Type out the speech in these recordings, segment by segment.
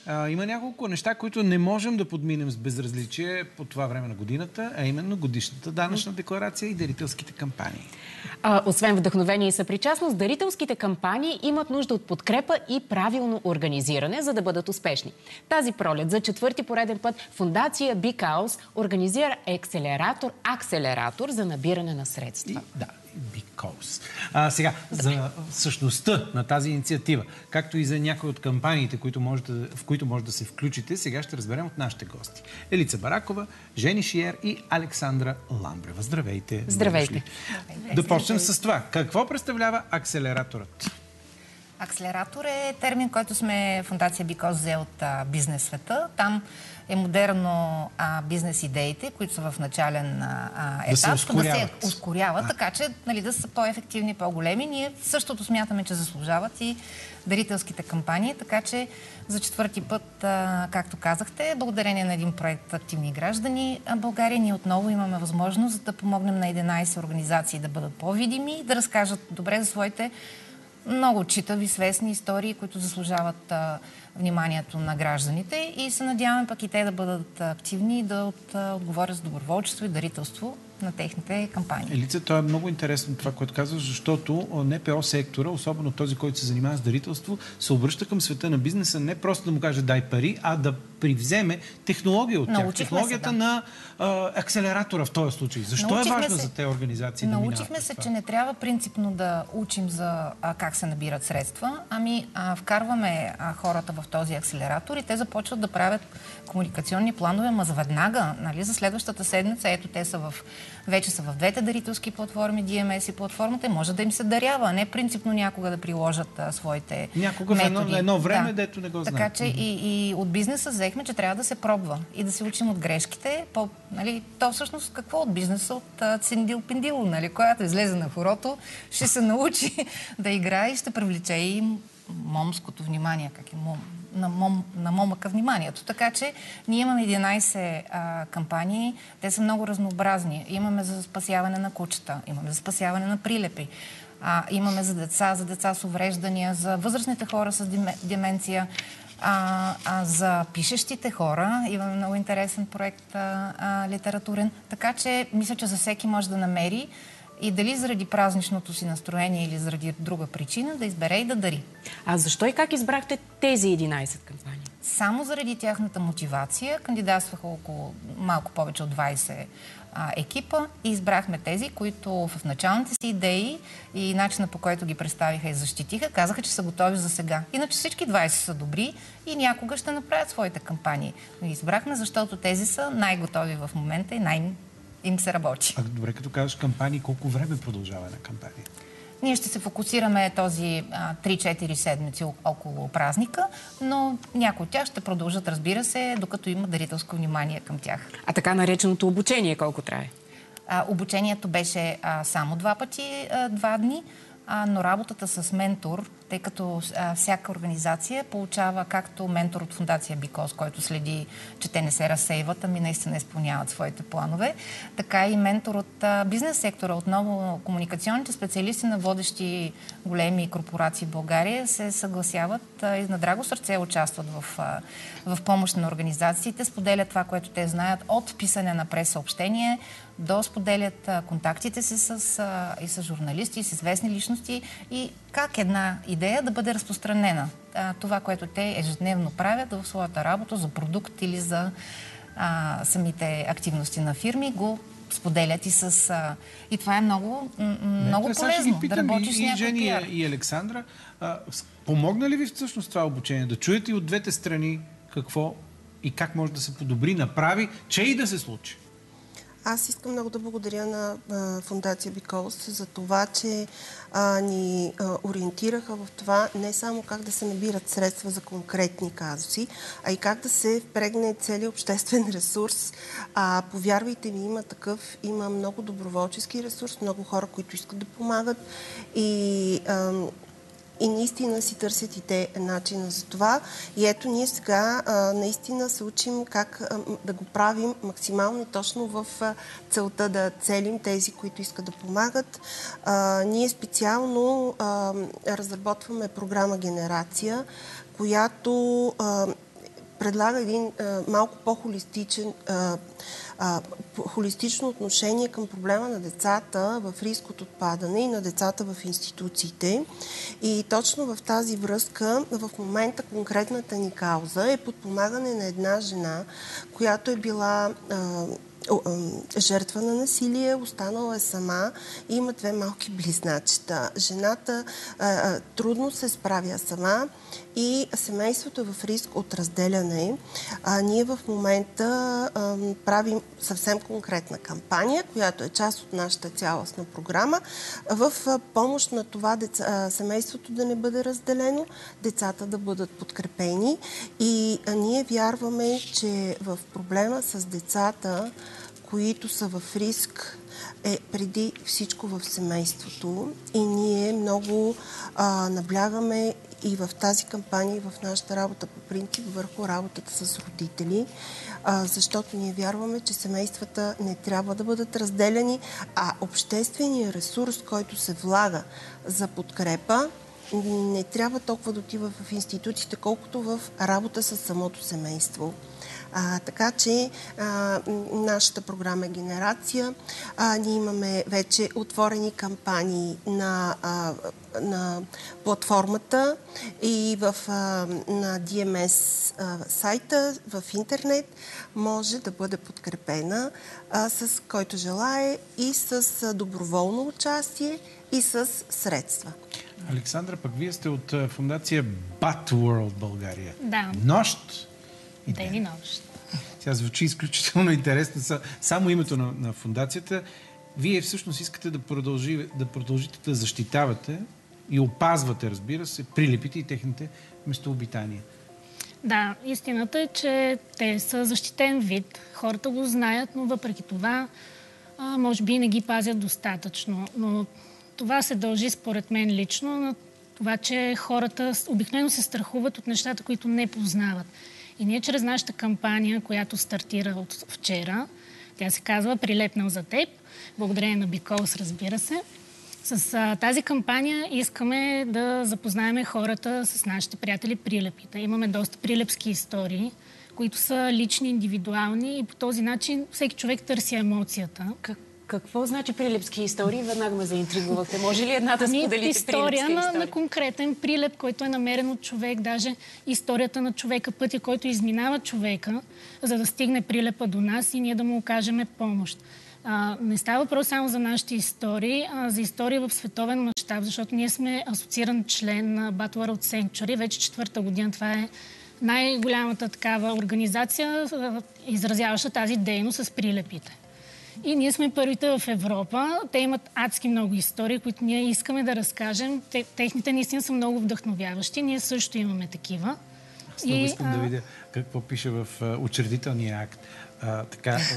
Има няколко неща, които не можем да подминем с безразличие по това време на годината, а именно годишната данъчна декларация и дарителските кампании. Освен вдъхновение и съпричастност, дарителските кампании имат нужда от подкрепа и правилно организиране, за да бъдат успешни. Тази пролет за четвърти пореден път Фондация Big организира акселератор за набиране на средства. Because. Сега, за същността на тази инициатива, както и за някои от кампаниите, в които може да се включите, сега ще разберем от нашите гости. Елица Баракова, Жени Шиер и Александра Ламбрева. Здравейте! Здравейте! Да почнем с това. Какво представлява акселераторът? Акселератор е термин, който сме Фондация Because взе от бизнес света. Там е модерно бизнес идеите, които са в начален етап, да се ускоряват, така че да са по-ефективни, по-големи. Ние същото смятаме, че заслужават и дарителските кампании, така че за четвърти път, както казахте, благодарение на един проект Активни граждани, България ние отново имаме възможност да помогнем на 11 организации да бъдат по-видими и да разкажат добре за своите много читави, свестни истории, които заслужават вниманието на гражданите и се надяваме пък и те да бъдат активни и да отговорят с доброволчество и дарителство на техните кампании. Елица, това е много интересно това, което казваш, защото НПО сектора, особено този, който се занимава с дарителство, се обръща към света на бизнеса не просто да му каже дай пари, а да привземе технология от тях. Технологията на акселератора в този случай. Защо е важно за тези организации да минават? Научихме се, че не трябва принципно да учим за как се набират средства, вкарваме хората в този акселератор и те започват да правят комуникационни планове, ма веднага, за следващата седмица. Ето, те са вече са в двете дарителски платформи, DMS и платформата, може да им се дарява, а не принципно някога да приложат своите някога методи. В едно време, дето не го знаят. Така че и от бизнеса взехме, че трябва да се пробва и да се учим от грешките. То всъщност какво от бизнеса? От Цендил-Пендил, която излезе на хорото, ще се научи да играе и ще привлече и момското внимание, на момъка вниманието. Така че ние имаме 11 кампании, те са много разнообразни. Имаме за спасяване на кучета, имаме за спасяване на прилепи, имаме за деца с увреждания, за възрастните хора с деменция, за пишещите хора. Имаме много интересен проект литературен. Така че мисля, че за всеки може да намери и дали заради празничното си настроение или заради друга причина да избере и да дари. А защо и как избрахте тези 11 кампании? Само заради тяхната мотивация кандидатстваха малко повече от 20 екипа и избрахме тези, които в началните си идеи и начина, по който ги представиха и защитиха, казаха, че са готови за сега. Иначе всички 20 са добри и някога ще направят своите кампании. Но избрахме, защото тези са най-готови в момента и им се работи. Добре, като казваш кампании, колко време продължава една кампания? Ние ще се фокусираме този 3-4 седмици около празника, но някои от тях ще продължат, разбира се, докато има дарителско внимание към тях. А така нареченото обучение колко трае? Обучението беше само 2 пъти, 2 дни, но работата с ментор, тъй като всяка организация получава както ментор от Фондация Because, който следи, че те не се разсейват, наистина изпълняват своите планове, така и ментор от бизнес сектора. Отново комуникационните специалисти на водещи големи корпорации в България се съгласяват и на драго сърце участват в помощ на организациите, споделят това, което те знаят от писане на прес-съобщение до споделят контактите си и с журналисти, и с известни личности и как една идея да бъде разпространена. Това, което те ежедневно правят в своята работа за продукт или за самите активности на фирми, го споделят и това е много полезно. Да работиш с някой пиар. И Александра, помогна ли ви всъщност това обучение? Да чуете и от двете страни какво и как може да се подобри, направи, че и да се случи? Аз искам много да благодаря на Фондация Because за това, че ни ориентираха в това не само как да се набират средства за конкретни казуси, а и как да се впрегне целият обществен ресурс. Повярвайте ми, има такъв, има много доброволчески ресурс, много хора, които искат да помагат и наистина си търсят и те начина за това. И ето ние сега наистина се учим как да го правим максимално точно в целта да целим тези, които искат да помагат. Ние специално разработваме програма Генерация, която предлага един малко по-холистичен холистично отношение към проблема на децата в риск от отпадане и на децата в институциите. И точно в тази връзка в момента конкретната ни кауза е подпомагане на една жена, която е била жертва на насилие, останала е сама и има 2 малки близначета. Жената трудно се справя сама и семейството е в риск от разделяне. Ние в момента правим съвсем конкретна кампания, която е част от нашата цялостна програма, в помощ на това семейството да не бъде разделено, децата да бъдат подкрепени. И ние вярваме, че в проблема с децата, които са в риск, е преди всичко в семейството. И ние много наблягаме и в тази кампания, и в нашата работа по принцип върху работата с родители, защото ние вярваме, че семействата не трябва да бъдат разделени, а общественият ресурс, който се влага за подкрепа, не трябва толкова да отива в институциите, колкото в работа с самото семейство. Така че нашата програма е Генерация. Ние имаме вече отворени кампании на платформата и на DMS сайта в интернет може да бъде подкрепена с който желае и с доброволно участие и с средства. Александра, пък вие сте от фондация Bat World България. Да. Нощ. Ден и нощ. Сега звучи изключително интересно. Само името на фондацията. Вие всъщност искате да продължите да защитавате и опазвате, разбира се, прилепите и техните местообитания. Да, истината е, че те са защитен вид. Хората го знаят, но въпреки това може би не ги пазят достатъчно. Но това се дължи според мен лично на това, че хората обикновено се страхуват от нещата, които не познават. И ние чрез нашата кампания, която стартира от вчера, тя се казва "Прилепнал за теб", благодарение на Биколс, разбира се. С тази кампания искаме да запознаем хората с нашите приятели прилепите. Имаме доста прилепски истории, които са лични, индивидуални и по този начин всеки човек търси емоцията. Какво значи прилепски истории? Веднага ме заинтригувахте. Може ли една да споделите история на конкретен прилеп, който е намерен от човек, даже историята на човека, пътя, който изминава човека, за да стигне прилепа до нас и ние да му окажем помощ. Не става въпрос само за нашите истории, а за истории в световен мащаб, защото ние сме асоцииран член на Bat World Sanctuary. Вече 4-та година. Това е най-голямата такава организация, изразяваща тази дейност с прилепите. И ние сме първите в Европа. Те имат адски много истории, които ние искаме да разкажем. Техните наистина са много вдъхновяващи. Ние също имаме такива. Аз много искам да видя какво пише в учредителния акт.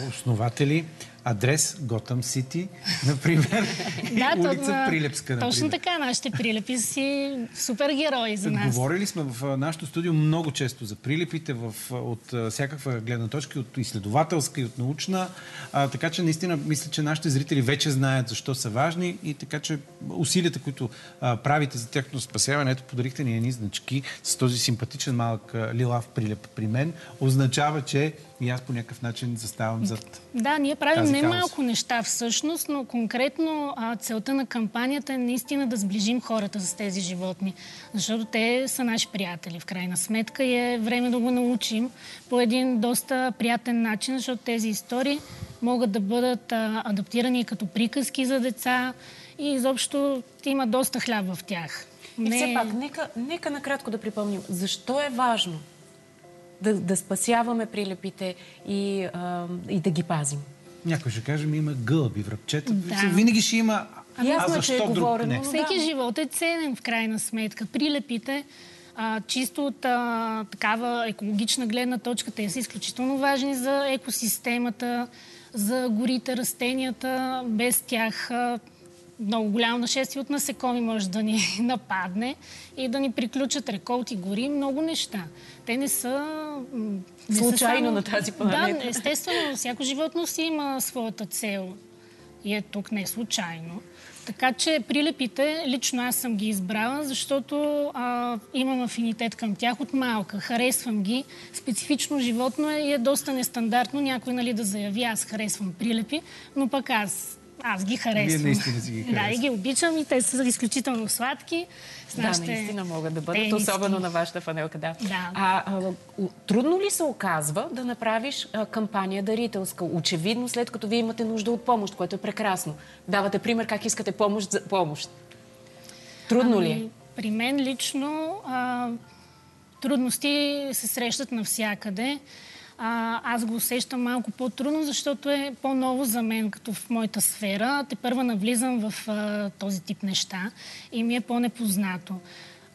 Основатели, адрес Готъм Сити, например, и улица Прилепска, например. Точно така, нашите прилепи си супергерои за нас. Говорили сме в нашото студио много често за прилепите от всякаква гледна точка, от изследователска и от научна, така че наистина мисля, че нашите зрители вече знаят защо са важни и така че усилията, които правите за тяхното спасяване, ето подарихте ни едни значки с този симпатичен малък лилав прилеп при мен, означава, че и аз по някакъв начин заставам зад. Да, ние правим немалко неща всъщност, но конкретно целта на кампанията е наистина да сближим хората с тези животни, защото те са наши приятели в крайна сметка и е време да го научим по един доста приятен начин, защото тези истории могат да бъдат адаптирани като приказки за деца и изобщо има доста хляб в тях. И все пак, нека накратко да припомним, защо е важно да спасяваме прилепите и да ги пазим. Някой ще каже, има гълъби, връбчета. Винаги ще има. Защо друг не? Всеки живот е ценен в крайна сметка. Прилепите, чисто от такава екологична гледна точка, те са изключително важни за екосистемата, за горите, растенията. Без тях много голямо нашествие от насекоми може да ни нападне и да ни приключат реколти, гори, много неща. Те не са случайно на тази планета. Да, естествено, всяко животно си има своята цел. и е тук не случайно. Така че прилепите, лично аз съм ги избрала, защото имам афинитет към тях от малка. Харесвам ги. Специфично животно е и е доста нестандартно някой, нали, да заяви: аз харесвам прилепи, но пък аз ги харесвам. Вие наистина си ги харесвам. Да, и ги обичам и те са изключително сладки. Да, наистина могат да бъдат, особено на вашата фанелка. Да. Трудно ли се оказва да направиш кампания дарителска? Очевидно, след като вие имате нужда от помощ, което е прекрасно. Давате пример как искате помощ за помощ. Трудно ли е? При мен лично трудности се срещат навсякъде. Аз го усещам малко по-трудно, защото е по-ново за мен, като в моята сфера. Тепърва навлизам в този тип неща и ми е по-непознато.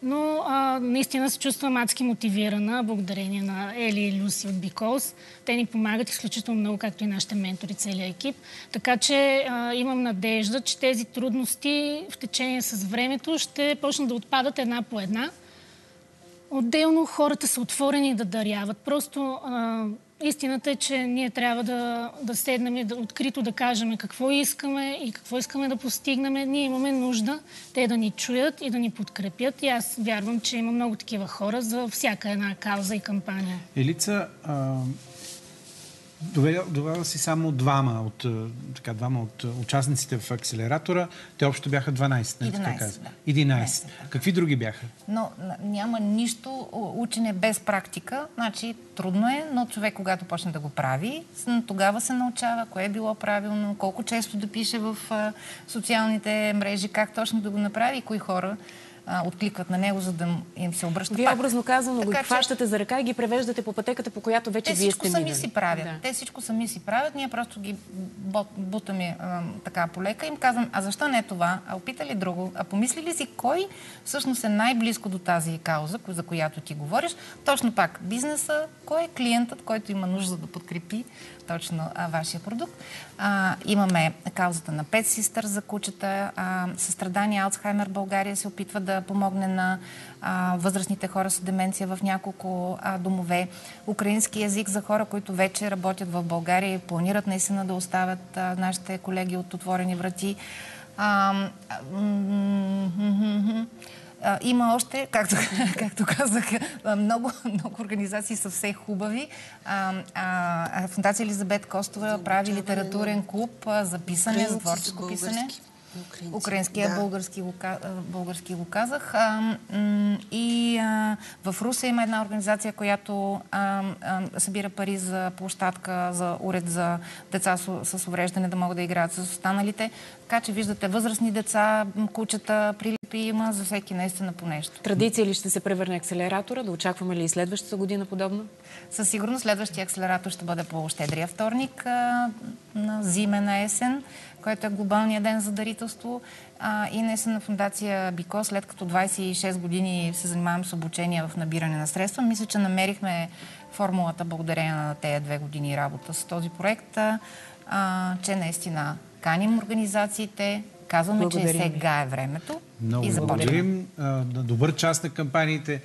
Но наистина се чувствам адски мотивирана, благодарение на Ели и Люси от BeCause. Те ни помагат изключително много, както и нашите ментори, целият екип. Така че имам надежда, че тези трудности в течение с времето ще почнат да отпадат една по една. Отделно хората са отворени да даряват. Просто истината е, че ние трябва да седнем и открито да кажем какво искаме и какво искаме да постигнем. Ние имаме нужда те да ни чуят и да ни подкрепят. И аз вярвам, че има много такива хора за всяка една кауза и кампания. Елица, довела си само двама от участниците в акселератора. Те общо бяха 12. 11. 11. Какви други бяха? Но няма нищо учене без практика. Значи трудно е, но човек, когато почне да го прави, тогава се научава кое е било правилно, колко често да пише в социалните мрежи, как точно да го направи и кои хора откликват на него, за да им се обръща пак. Вие образно казано го хващате за ръка и ги превеждате по пътеката, по която вече вие сте минали. Те всичко сами си правят. Да. Те всичко сами си правят. Ние просто ги бутаме така полека и им казвам: а защо не това? А опита ли друго? А помисли ли си кой всъщност е най-близко до тази кауза, за която ти говориш? Точно пак бизнеса, кой е клиентът, който има нужда да подкрепи точно вашия продукт. Имаме каузата на Pet Sister за кучета. Състрадание Алцхаймер България се опитва да помогне на възрастните хора с деменция в няколко домове. Украински език за хора, които вече работят в България и планират наистина да оставят нашите колеги от Отворени врати. Има още, както казах, много организации са все хубави. Фондация Елизабет Костова прави литературен клуб за писане, за творческо писане. Украинския, български го казах. И в Русе има една организация, която събира пари за площадка, за уред за деца с увреждане, да могат да играят с останалите. Така че виждате възрастни деца, кучета, прилипи има за всеки наистина по нещо. Традиция ли ще се превърне акселератора? Да очакваме ли и следващата година подобно? Със сигурност следващия акселератор ще бъде по щедрия вторник на зимена есен, който е глобалния ден за дарителство. И наистина на фондация BeCause, след като 26 години се занимавам с обучение в набиране на средства, мисля, че намерихме формулата благодарение на тези 2 години работа с този проект, че наистина каним организациите, казваме, че сега е времето. Много благодарим. Добър част на кампаниите.